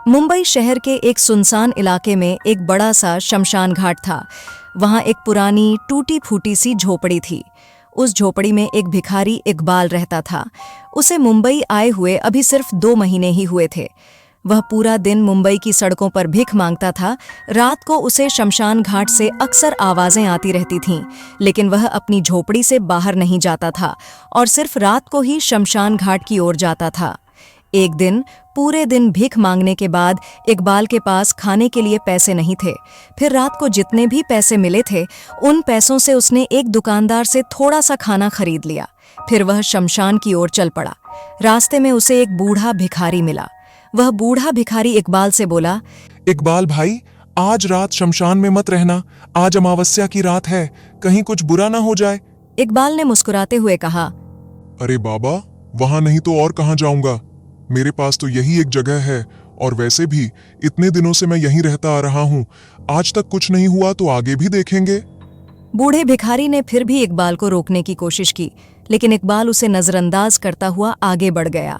मुंबई शहर के एक सुनसान इलाके में एक बड़ा सा शमशान घाट था। वहां एक पुरानी टूटी फूटी सी झोपड़ी थी। उस झोपड़ी में एक भिखारी इकबाल रहता था। उसे मुंबई आए हुए अभी सिर्फ 2 महीने ही हुए थे। वह पूरा दिन मुंबई की सड़कों पर भीख मांगता था। रात को उसे शमशान घाट से अक्सर आवाजें आती रहती थीं, लेकिन वह अपनी झोपड़ी से बाहर नहीं जाता था और सिर्फ रात को ही शमशान घाट की ओर जाता था। एक दिन पूरे दिन भीख मांगने के बाद इकबाल के पास खाने के लिए पैसे नहीं थे। फिर रात को जितने भी पैसे मिले थे, उन पैसों से उसने एक दुकानदार से थोड़ा सा खाना खरीद लिया। फिर वह शमशान की ओर चल पड़ा। रास्ते में उसे एक बूढ़ा भिखारी मिला। वह बूढ़ा भिखारी इकबाल से बोला, इकबाल भाई, आज रात शमशान में मत रहना। आज अमावस्या की रात है, कहीं कुछ बुरा ना हो जाए। इकबाल ने मुस्कुराते हुए कहा, अरे बाबा, वहां नहीं तो और कहां जाऊंगा। मेरे पास तो यही एक जगह है, और वैसे भी इतने दिनों से मैं यहीं रहता आ रहा हूँ। आज तक कुछ नहीं हुआ तो आगे भी देखेंगे। बूढ़े भिखारी ने फिर भी इकबाल को रोकने की कोशिश की, लेकिन इकबाल उसे नजरअंदाज करता हुआ आगे बढ़ गया।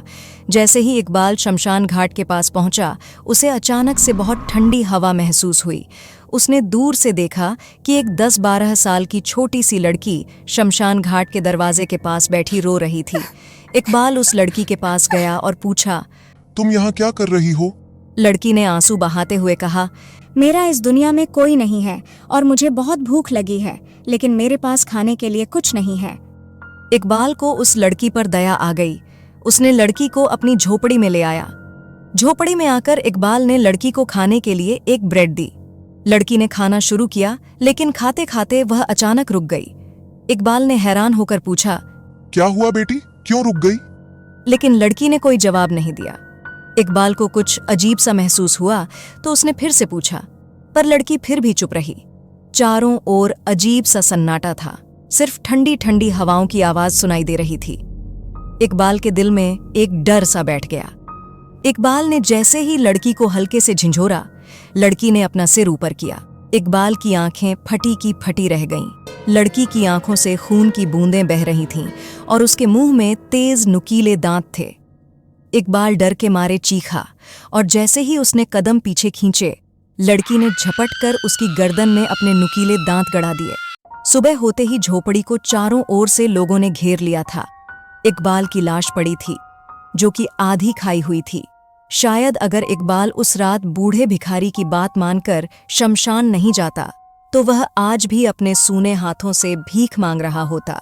जैसे ही इकबाल शमशान घाट के पास पहुंचा, उसे अचानक से बहुत ठंडी हवा महसूस हुई। उसने दूर से देखा कि एक 10-12 साल की छोटी सी लड़की शमशान घाट के दरवाजे के पास बैठी रो रही थी। इकबाल उस लड़की के पास गया और पूछा, तुम यहाँ क्या कर रही हो? लड़की ने आंसू बहाते हुए कहा, मेरा इस दुनिया में कोई नहीं है और मुझे बहुत भूख लगी है, लेकिन मेरे पास खाने के लिए कुछ नहीं है। इकबाल को उस लड़की पर दया आ गई। उसने लड़की को अपनी झोपड़ी में ले आया। झोपड़ी में आकर इकबाल ने लड़की को खाने के लिए एक ब्रेड दी। लड़की ने खाना शुरू किया, लेकिन खाते खाते वह अचानक रुक गई। इकबाल ने हैरान होकर पूछा, क्या हुआ बेटी, क्यों रुक गई? लेकिन लड़की ने कोई जवाब नहीं दिया। इकबाल को कुछ अजीब सा महसूस हुआ तो उसने फिर से पूछा, पर लड़की फिर भी चुप रही। चारों ओर अजीब सा सन्नाटा था। सिर्फ ठंडी ठंडी हवाओं की आवाज सुनाई दे रही थी। इकबाल के दिल में एक डर सा बैठ गया। इकबाल ने जैसे ही लड़की को हल्के से झिंझोरा, लड़की ने अपना सिर ऊपर किया। इकबाल की आंखें फटी की फटी रह गईं। लड़की की आंखों से खून की बूंदें बह रही थीं और उसके मुंह में तेज नुकीले दांत थे। इकबाल डर के मारे चीखा और जैसे ही उसने कदम पीछे खींचे, लड़की ने झपट कर उसकी गर्दन में अपने नुकीले दांत गड़ा दिए। सुबह होते ही झोपड़ी को चारों ओर से लोगों ने घेर लिया था। इकबाल की लाश पड़ी थी, जो कि आधी खाई हुई थी। शायद अगर इकबाल उस रात बूढ़े भिखारी की बात मानकर शमशान नहीं जाता, तो वह आज भी अपने सूने हाथों से भीख मांग रहा होता।